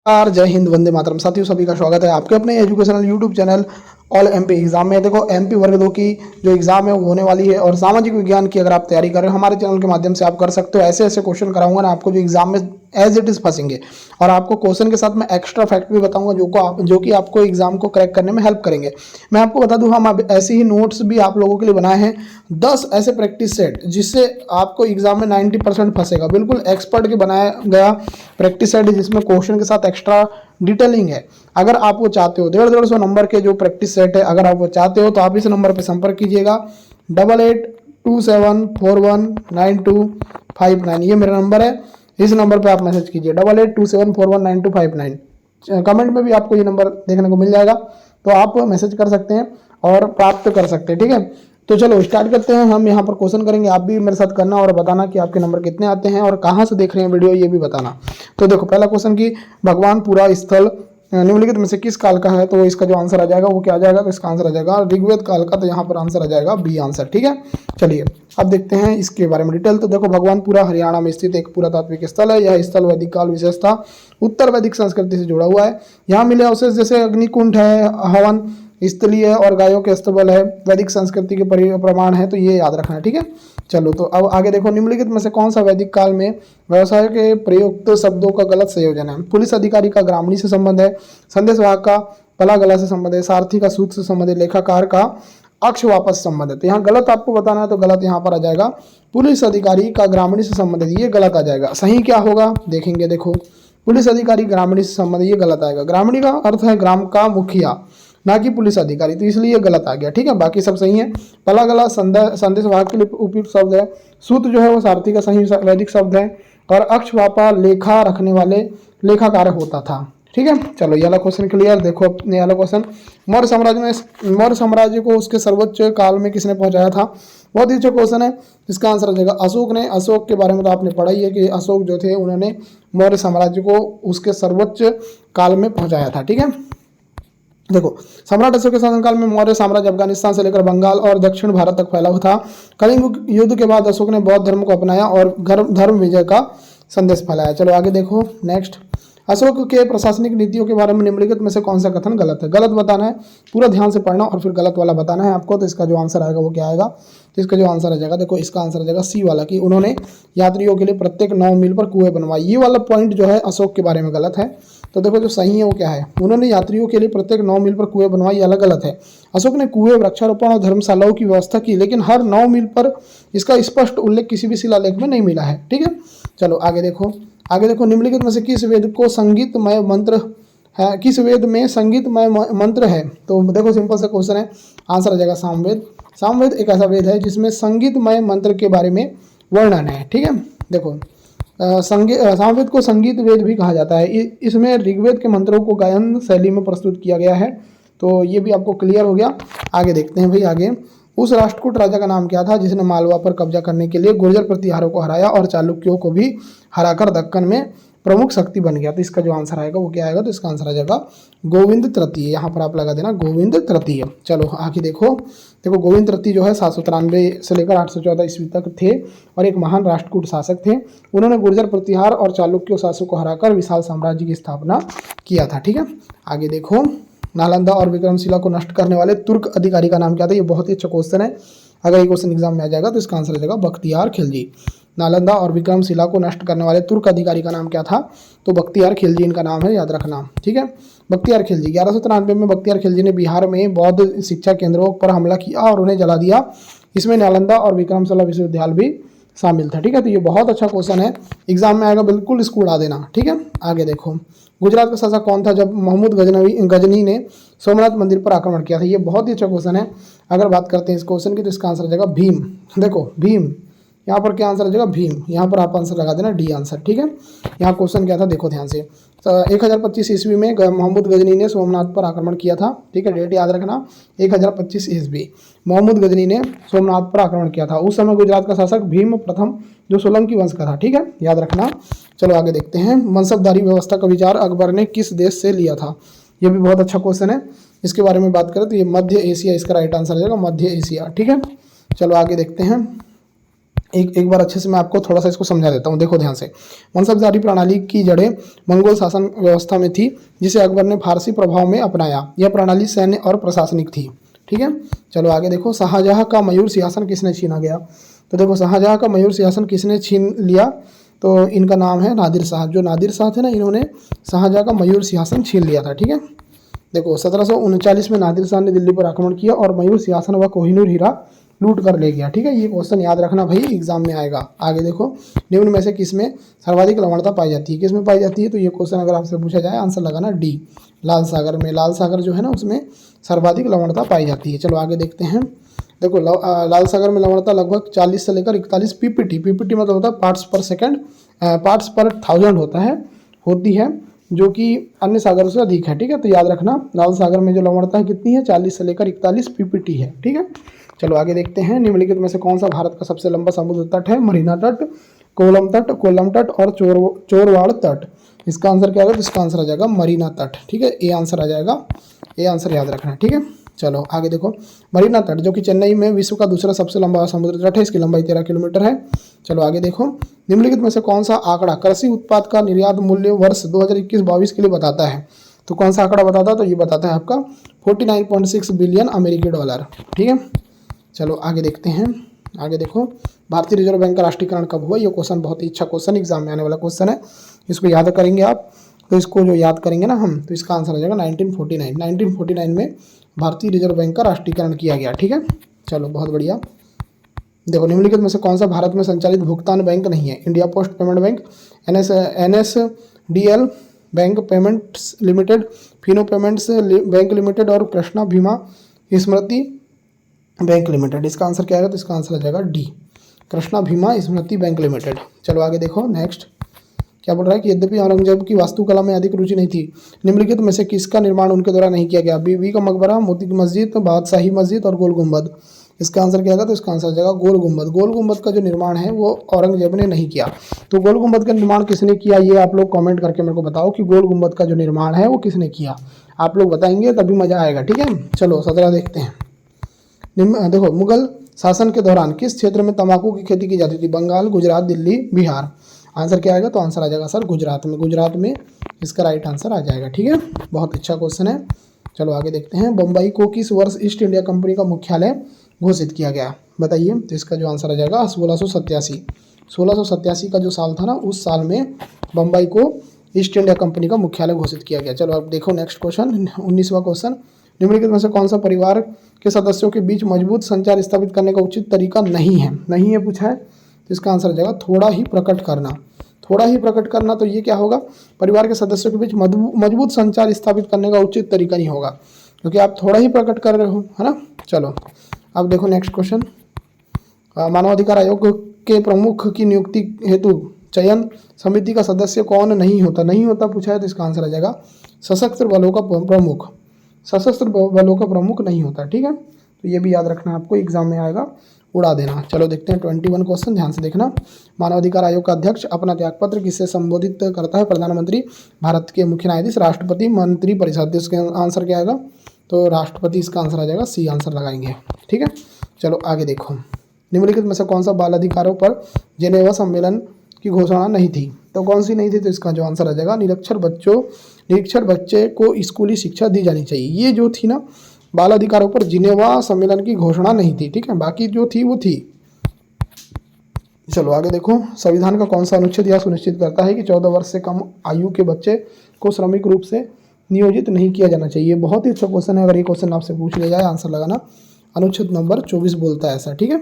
जय हिंद, वंदे मातरम। साथियों, सभी का स्वागत है आपके अपने educational YouTube channel all MP exam में। देखो, एमपी वर्ग 2 की जो एग्जाम है वो होने वाली है और सामाजिक विज्ञान की अगर आप तैयारी कर रहे हो हमारे चैनल के माध्यम से आप कर सकते हो। ऐसे ऐसे क्वेश्चन कराऊंगा ना आपको जो एग्जाम में एज इट इज फंसेंगे, और आपको क्वेश्चन के साथ मैं एक्स्ट्रा फैक्ट भी बताऊंगा जो कि आपको एग्जाम को क्रैक करने में हेल्प करेंगे। मैं आपको बता दूं, हम ऐसे ही नोट्स भी आप लोगों के लिए बनाए हैं, 10 ऐसे प्रैक्टिस सेट जिससे आपको एग्जाम में 90% फंसेगा। बिल्कुल एक्सपर्ट के बनाया गया प्रैक्टिस सेट जिसमें क्वेश्चन के साथ एक्स्ट्रा डिटेलिंग है। अगर आप वो चाहते हो, 150 नंबर के जो प्रैक्टिस सेट है, अगर आप वो चाहते हो तो आप इस नंबर पर संपर्क कीजिएगा 8827419259। ये मेरा नंबर है, इस नंबर पे आप मैसेज कीजिए 8827419259। कमेंट में भी आपको ये नंबर देखने को मिल जाएगा, तो आप मैसेज कर सकते हैं और प्राप्त कर सकते हैं। ठीक है, तो चलो स्टार्ट करते हैं। हम यहाँ पर क्वेश्चन करेंगे, आप भी मेरे साथ करना और बताना कि आपके नंबर कितने आते हैं और कहाँ से देख रहे हैं वीडियो, ये भी बताना। तो देखो, पहला क्वेश्चन की भगवानपुरा स्थल निम्नलिखित में से किस काल का है? तो इसका जो आंसर आ जाएगा वो क्या आ जाएगा? तो इसका आंसर आ जाएगा ऋग्वेद काल का। तो यहाँ पर आंसर आ जाएगा बी आंसर। ठीक है, चलिए अब देखते हैं इसके बारे में डिटेल। तो देखो, भगवानपुरा हरियाणा में स्थित एक पुरातात्विक स्थल है। यह स्थल वैदिक काल विशेषता उत्तर वैदिक संस्कृति से जुड़ा हुआ है। यहाँ मिले अवशेष जैसे अग्निकुंड है, हवन स्थलीय है और गायों के स्तबल है, वैदिक संस्कृति के प्रमाण है। तो ये याद रखना है। ठीक है, चलो तो अब आगे देखो, निम्नलिखित में से कौन सा वैदिक काल में व्यवसाय के प्रयुक्त शब्दों का गलत संयोजन है? पुलिस अधिकारी का ग्रामणी से संबंध है, संदेशवाहक का पला गला से संबंध है, सारथी का सूत से संबंध है, लेखाकार का अक्ष वापस संबंध है। तो यहाँ गलत आपको बताना है, तो गलत यहाँ पर आ जाएगा पुलिस अधिकारी का ग्रामणी से संबंध है, ये गलत आ जाएगा। सही क्या होगा देखेंगे। देखो, पुलिस अधिकारी ग्रामणी से संबंध, ये गलत आएगा। ग्रामणी का अर्थ है ग्राम का मुखिया, ना कि पुलिस अधिकारी, तो इसलिए ये गलत आ गया। ठीक है, बाकी सब सही है। पला गला संदेशवाहक के लिए उपयुक्त शब्द है। सूत जो है वो सारथी का सही वैदिक शब्द है, और अक्षवापा लेखा रखने वाले लेखाकार होता था। ठीक है, चलो ये वाला क्वेश्चन क्लियर। देखो ये वाला क्वेश्चन, मौर्य साम्राज्य को उसके सर्वोच्च काल में किसने पहुंचाया था? बहुत ही अच्छा क्वेश्चन है। इसका आंसर आ जाएगा अशोक ने। अशोक के बारे में तो आपने पढ़ा ही है कि अशोक जो थे उन्होंने मौर्य साम्राज्य को उसके सर्वोच्च काल में पहुंचाया था। ठीक है, देखो, सम्राट अशोक के शासनकाल में मौर्य साम्राज्य अफगानिस्तान से लेकर बंगाल और दक्षिण भारत तक फैला हुआ था। कलिंग युद्ध के बाद अशोक ने बौद्ध धर्म को अपनाया और धर्म विजय का संदेश फैलाया। चलो आगे देखो नेक्स्ट, अशोक के प्रशासनिक नीतियों के बारे में निम्नलिखित में से कौन सा कथन गलत है? गलत बताना है, पूरा ध्यान से पढ़ना और फिर गलत वाला बताना है आपको। तो इसका जो आंसर आएगा वो क्या आएगा? तो इसका जो आंसर आ जाएगा, देखो इसका आंसर आ जाएगा सी वाला, कि उन्होंने यात्रियों के लिए प्रत्येक 9 मील पर कुएं बनवाए। ये वाला पॉइंट जो है अशोक के बारे में गलत है। तो देखो जो सही है वो क्या है? उन्होंने यात्रियों के लिए प्रत्येक 9 मील पर कुएं बनवाए, ये अलग गलत है। अशोक ने कुएं, वृक्षारोपण और धर्मशालाओं की व्यवस्था की, लेकिन हर 9 मील पर इसका स्पष्ट उल्लेख किसी भी शिलालेख में नहीं मिला है। ठीक है, चलो आगे देखो। आगे देखो, निम्नलिखित में से किस वेद को संगीतमय मंत्र है? किस वेद में संगीतमय मंत्र है? तो देखो सिंपल सा क्वेश्चन है, आंसर आ जाएगा सामवेद। सामवेद एक ऐसा वेद है जिसमें संगीतमय मंत्र के बारे में वर्णन है। ठीक है, देखो सामवेद को संगीत वेद भी कहा जाता है। इसमें ऋग्वेद के मंत्रों को गायन शैली में प्रस्तुत किया गया है। तो ये भी आपको क्लियर हो गया। आगे देखते हैं भाई। आगे, उस राष्ट्रकूट राजा का नाम क्या था जिसने मालवा पर कब्जा करने के लिए गुर्जर प्रतिहारों को हराया और चालुक्यों को भी हराकर दक्कन में प्रमुख शक्ति बन गया? तो इसका जो आंसर आएगा वो क्या आएगा? तो इसका आंसर आ जाएगा गोविंद तृतीय। यहाँ पर आप लगा देना गोविंद तृतीय। चलो आगे देखो। देखो, गोविंद तृतीय जो है 793 से लेकर 814 ईस्वी तक थे और एक महान राष्ट्रकूट शासक थे। उन्होंने गुर्जर प्रतिहार और चालुक्य शासकों को हराकर विशाल साम्राज्य की स्थापना किया था। ठीक है, आगे देखो, नालंदा और विक्रमशिला को नष्ट करने वाले तुर्क अधिकारी का नाम क्या था? ये बहुत ही अच्छा क्वेश्चन है। अगर ये क्वेश्चन एग्जाम में आ जाएगा तो इसका आंसर आ जाएगा बख्तियार खिलजी। नालंदा और विक्रमशिला को नष्ट करने वाले तुर्क अधिकारी का नाम क्या था? तो बख्तियार खिलजी इनका नाम है, याद रखना। ठीक है, बख्तियार खिलजी। 1193 में बख्तियार खिलजी ने बिहार में बौद्ध शिक्षा केंद्रों पर हमला किया और उन्हें जला दिया। इसमें नालंदा और विक्रमशिला विश्वविद्यालय भी शामिल था। ठीक है, तो ये बहुत अच्छा क्वेश्चन है, एग्जाम में आएगा, बिल्कुल इसको उड़ा देना। ठीक है, आगे देखो, गुजरात का शासक कौन था जब मोहम्मद गजनी ने सोमनाथ मंदिर पर आक्रमण किया था? ये बहुत ही अच्छा क्वेश्चन है। अगर बात करते हैं इस क्वेश्चन की तो इसका आंसर आ जाएगा भीम। देखो भीम, यहाँ पर क्या आंसर आ जाएगा? भीम। यहाँ पर आप आंसर लगा देना डी आंसर। ठीक है, यहाँ क्वेश्चन क्या था देखो ध्यान से। 1025 ईस्वी में मोहम्मद गजनी ने सोमनाथ पर आक्रमण किया था। ठीक है, डेट याद रखना, 1025 ईस्वी मोहम्मद गजनी ने सोमनाथ पर आक्रमण किया था। उस समय गुजरात का शासक भीम प्रथम जो सोलंकी वंश का था। ठीक है, याद रखना। चलो आगे देखते हैं, मनसबदारी व्यवस्था का विचार अकबर ने किस देश से लिया था? ये भी बहुत अच्छा क्वेश्चन है। इसके बारे में बात करें तो ये मध्य एशिया इसका राइट आंसर आ जाएगा, मध्य एशिया। ठीक है, चलो आगे देखते हैं। एक बार अच्छे से मैं आपको थोड़ा सा इसको समझा देता हूँ। देखो ध्यान से। मनसबदारी प्रणाली की जड़ें मंगोल शासन व्यवस्था में थी, जिसे अकबर ने फारसी प्रभाव में अपनाया। यह प्रणाली सैन्य और प्रशासनिक थी। ठीक है, चलो आगे देखो। शाहजहां का मयूर सिंहासन किसने छीना गया? तो देखो शाहजहां का मयूर सिंहासन किसने छीन लिया? तो इनका नाम है नादिर शाह। जो नादिर शाह थे ना, इन्होंने शाहजहां का मयूर सिंहासन छीन लिया था। ठीक है, देखो 1739 में नादिर शाह ने दिल्ली पर आक्रमण किया और मयूर सिंहासन व कोहिनूर हीरा लूट कर ले गया। ठीक है, ये क्वेश्चन याद रखना भाई, एग्जाम में आएगा। आगे देखो, निम्न में से किसमें सर्वाधिक लवणता पाई जाती है? किसमें पाई जाती है? तो ये क्वेश्चन अगर आपसे पूछा जाए, आंसर लगाना डी, लाल सागर में। लाल सागर जो है ना, उसमें सर्वाधिक लवणता पाई जाती है। चलो आगे देखते हैं। देखो लाल सागर में लवणता लगभग 40 से लेकर 41 पीपीटी। पीपीटी मतलब होता है पार्ट्स पर सेकंड, पार्ट्स पर 1000 होती है, जो कि अन्य सागरों से अधिक है। ठीक है, तो याद रखना लाल सागर में जो लवणता है कितनी है? 40 से लेकर 41 पीपीटी है। ठीक है, चलो आगे देखते हैं। निम्नलिखित में से कौन सा भारत का सबसे लंबा समुद्र तट है? मरीना तट, कोल्लम तट और चोरवाड़ तट। इसका आंसर क्या होगा? तो इसका आंसर आ जाएगा मरीना तट। ठीक है, ये आंसर आ जाएगा, ये आंसर याद रखना। ठीक है, चलो आगे देखो। मरीना तट जो कि चेन्नई में विश्व का दूसरा सबसे लंबा समुद्र तट है, इसकी लंबाई 13 किलोमीटर है। चलो आगे देखो। निम्नलिखित में से कौन सा आंकड़ा कृषि उत्पाद का निर्यात मूल्य वर्ष 2021-22 के लिए बताता है? तो कौन सा आंकड़ा बताता है? तो ये बताता है आपका 49.6 बिलियन अमेरिकी डॉलर। ठीक है, चलो आगे देखते हैं। आगे देखो, भारतीय रिजर्व बैंक का राष्ट्रीयकरण कब हुआ? ये क्वेश्चन बहुत ही अच्छा क्वेश्चन, एग्जाम में आने वाला क्वेश्चन है। इसको याद करेंगे आप, तो इसको जो याद करेंगे ना हम, तो इसका आंसर आ जाएगा 1949। 1949 में भारतीय रिजर्व बैंक का राष्ट्रीयकरण किया गया। ठीक है, चलो बहुत बढ़िया। देखो, निम्नलिखित में से कौन सा भारत में संचालित भुगतान बैंक नहीं है? India post payment bank, NSDL bank payments limited, Fino payments bank limited और कृष्णा भीमा स्मृति बैंक लिमिटेड। इसका आंसर क्या आएगा? तो इसका आंसर आ जाएगा डी, कृष्णा भीमा स्मृति बैंक लिमिटेड। चलो आगे देखो। नेक्स्ट क्या बोल रहा है कि यद्यपि औरंगजेब की वास्तुकला में अधिक रुचि नहीं थी, निम्नलिखित में से किसका निर्माण उनके द्वारा नहीं किया गया? बीबी का मकबरा, मोती की मस्जिद, बादशाही मस्जिद और गोल गुंबद। इसका आंसर क्या आएगा? तो इसका आंसर आ जाएगा गोल गुंबद। गोल गुंबद का जो निर्माण है वो औरंगजेब ने नहीं किया। तो गोल गुंबद का निर्माण किसने किया, ये आप लोग कमेंट करके मेरे को बताओ कि गोल गुंबद का जो निर्माण है वो किसने किया। आप लोग बताएंगे तभी मजा आएगा। ठीक है, चलो 17 देखते हैं। देखो, मुगल शासन के दौरान किस क्षेत्र में तंबाकू की खेती की जाती थी? बंगाल, गुजरात, दिल्ली, बिहार। आंसर क्या आएगा? तो आंसर आ जाएगा सर गुजरात में। गुजरात में इसका राइट आंसर आ जाएगा। ठीक है, बहुत अच्छा क्वेश्चन है। चलो आगे देखते हैं। बम्बई को किस वर्ष ईस्ट इंडिया कंपनी का मुख्यालय घोषित किया गया? बताइए। तो इसका जो आंसर आ जाएगा 1687। 1687 का जो साल था ना, उस साल में बम्बई को ईस्ट इंडिया कंपनी का मुख्यालय घोषित किया गया। चलो अब देखो नेक्स्ट क्वेश्चन, 19वां क्वेश्चन। निम्नलिखित में से कौन सा परिवार के सदस्यों के बीच मजबूत संचार स्थापित करने का उचित तरीका नहीं है? नहीं है पूछा है, तो इसका आंसर आ जाएगा थोड़ा ही प्रकट करना। थोड़ा ही प्रकट करना, तो ये क्या होगा? परिवार के सदस्यों के बीच मजबूत संचार स्थापित करने का उचित तरीका नहीं होगा, क्योंकि आप थोड़ा ही प्रकट कर रहे हो, है ना। चलो अब देखो नेक्स्ट क्वेश्चन। मानवाधिकार आयोग के प्रमुख की नियुक्ति हेतु चयन समिति का सदस्य कौन नहीं होता? नहीं होता पूछा है, तो इसका आंसर आ जाएगा सशस्त्र बलों का प्रमुख। सशस्त्र बलों का प्रमुख नहीं होता। ठीक है, तो ये भी याद रखना, आपको एग्जाम में आएगा, उड़ा देना। चलो देखते हैं 21 क्वेश्चन, ध्यान से देखना। मानवाधिकार आयोग का अध्यक्ष अपना त्यागपत्र किससे संबोधित करता है? प्रधानमंत्री, भारत के मुख्य न्यायाधीश, राष्ट्रपति, मंत्री परिषद। इसका आंसर क्या आएगा? तो राष्ट्रपति इसका आंसर आ जाएगा, सी आंसर लगाएंगे। ठीक है, चलो आगे देखो। निम्नलिखित में से कौन सा बाल अधिकारों पर जेनेवा सम्मेलन की घोषणा नहीं थी? तो कौन सी नहीं थी? तो इसका जो आंसर आ जाएगा निरक्षर बच्चे को स्कूली शिक्षा दी जानी चाहिए। ये जो थी ना, बाल अधिकारों पर जिनेवा सम्मेलन की घोषणा नहीं थी। ठीक है, बाकी जो थी वो थी। चलो आगे देखो। संविधान का कौन सा अनुच्छेद यह सुनिश्चित करता है कि 14 वर्ष से कम आयु के बच्चे को श्रमिक रूप से नियोजित नहीं किया जाना चाहिए? बहुत ही अच्छा क्वेश्चन है, अगर ये क्वेश्चन आपसे पूछ लिया जाए, आंसर लगाना। अनुच्छेद नंबर 24 बोलता है ऐसा। ठीक है,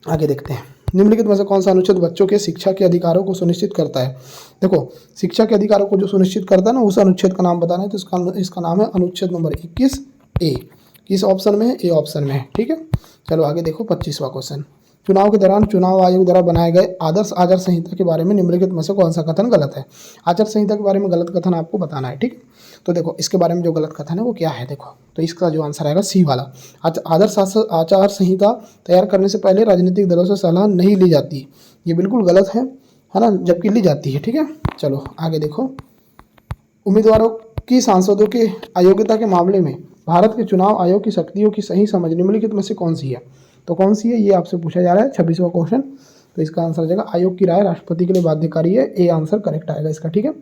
आगे देखते हैं। निम्नलिखित में से कौन सा अनुच्छेद बच्चों के शिक्षा के अधिकारों को सुनिश्चित करता है? देखो, शिक्षा के अधिकारों को जो सुनिश्चित करता है ना, उस अनुच्छेद का नाम बताना है, तो इसका नाम है अनुच्छेद नंबर 21 ए। किस ऑप्शन में है? ए ऑप्शन में है। ठीक है, चलो आगे देखो 25वां क्वेश्चन। चुनाव के दौरान चुनाव आयोग द्वारा बनाए गए आदर्श आचार संहिता के बारे में निम्नलिखित में से कौन सा कथन गलत है? आचार संहिता के बारे में गलत कथन आपको बताना है। ठीक है, तो देखो इसके बारे में जो गलत कथन है वो क्या है? देखो, तो इसका जो आंसर आएगा सी वाला। आदर्श आचार संहिता तैयार करने से पहले राजनीतिक दलों से सलाह नहीं ली जाती। ये बिल्कुल गलत है ना, जबकि ली जाती है। ठीक है, चलो आगे देखो। उम्मीदवारों की सांसदों के अयोग्यता के मामले में भारत के चुनाव आयोग की शक्तियों की सही समझ निम्नलिखित में से कौन सी है? तो कौन सी है, ये आपसे पूछा जा रहा है 26वां क्वेश्चन। तो इसका आंसर आ जाएगा आयोग की राय राष्ट्रपति के लिए बाध्यकारी है, ए आंसर करेक्ट आएगा इसका। ठीक है,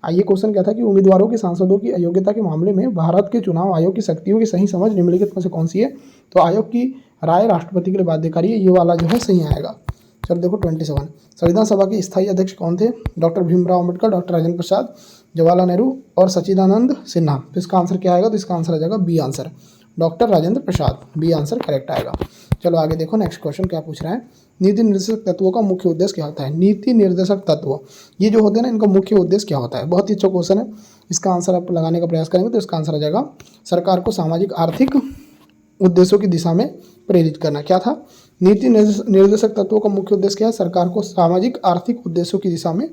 आइए क्वेश्चन क्या था कि उम्मीदवारों के सांसदों की अयोग्यता के मामले में भारत के चुनाव आयोग की शक्तियों की सही समझ निम्नलिखित में से कौन सी है। तो आयोग की राय राष्ट्रपति के लिए बाध्यकारी है, ये वाला जो है सही आएगा। चलो देखो 27, संविधान सभा के स्थायी अध्यक्ष कौन थे। डॉक्टर भीमराव अम्बेडकर, डॉक्टर राजेंद्र प्रसाद, जवाहरलाल नेहरू और सच्चिदानंद सिन्हा। तो इसका आंसर क्या आएगा, तो इसका आंसर आ जाएगा B answer, doctor Rajendra Prasad, B answer correct आएगा। चलो आगे देखो नेक्स्ट क्वेश्चन क्या पूछ रहा है। नीति निर्देशक तत्वों का मुख्य उद्देश्य क्या होता है। नीति निर्देशक तत्व ये जो होते हैं ना, इनका मुख्य उद्देश्य क्या होता है। बहुत ही अच्छा क्वेश्चन है, इसका आंसर आप लगाने का प्रयास करेंगे तो इसका आंसर आ जाएगा सरकार को सामाजिक आर्थिक उद्देश्यों की दिशा में प्रेरित करना। क्या था, नीति निर्देशक तत्वों का मुख्य उद्देश्य क्या है, सरकार को सामाजिक आर्थिक उद्देश्यों की दिशा में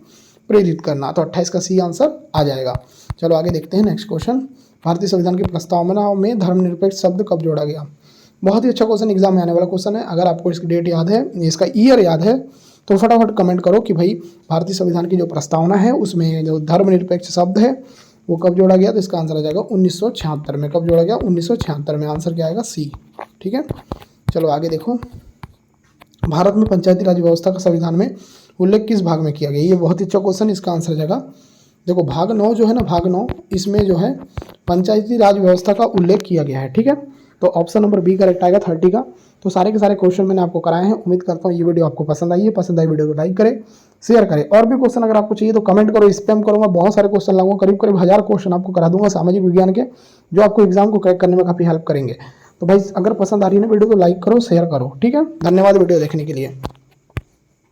प्रेरित करना। तो 28 का सी आंसर आ जाएगा। चलो आगे देखते हैं नेक्स्ट क्वेश्चन। भारतीय संविधान की प्रस्तावना में धर्मनिरपेक्ष शब्द कब जोड़ा गया। बहुत ही अच्छा क्वेश्चन, एग्जाम में आने वाला क्वेश्चन है। अगर आपको इसकी डेट याद है, इसका ईयर याद है, तो फटाफट कमेंट करो कि भाई भारतीय संविधान की जो प्रस्तावना है उसमें जो धर्मनिरपेक्ष शब्द है वो कब जोड़ा गया। तो इसका आंसर आ जाएगा 1976 में। कब जोड़ा गया, 1976 में। आंसर क्या आएगा, सी। ठीक है, चलो आगे देखो। भारत में पंचायती राज व्यवस्था का संविधान में उल्लेख किस भाग में किया गया। ये बहुत ही अच्छा क्वेश्चन, इसका आंसर आ जाएगा देखो भाग 9 जो है ना, भाग 9, इसमें जो है पंचायती राज व्यवस्था का उल्लेख किया गया है। ठीक है, तो ऑप्शन नंबर बी करेक्ट आएगा 30 का। तो सारे के सारे क्वेश्चन मैंने आपको कराए हैं। उम्मीद करता हूँ ये वीडियो आपको पसंद आई है। पसंद आई वीडियो को लाइक करें, शेयर करें। और भी क्वेश्चन अगर आपको चाहिए तो कमेंट करो, स्पैम करूँगा। बहुत सारे क्वेश्चन लाऊंगा, करीब करीब 1000 क्वेश्चन आपको करा दूंगा सामाजिक विज्ञान के, जो आपको एग्जाम को क्रैक करने में काफ़ी हेल्प करेंगे। तो भाई अगर पसंद आ रही है ना वीडियो तो लाइक करो, शेयर करो। ठीक है, धन्यवाद वीडियो देखने के लिए।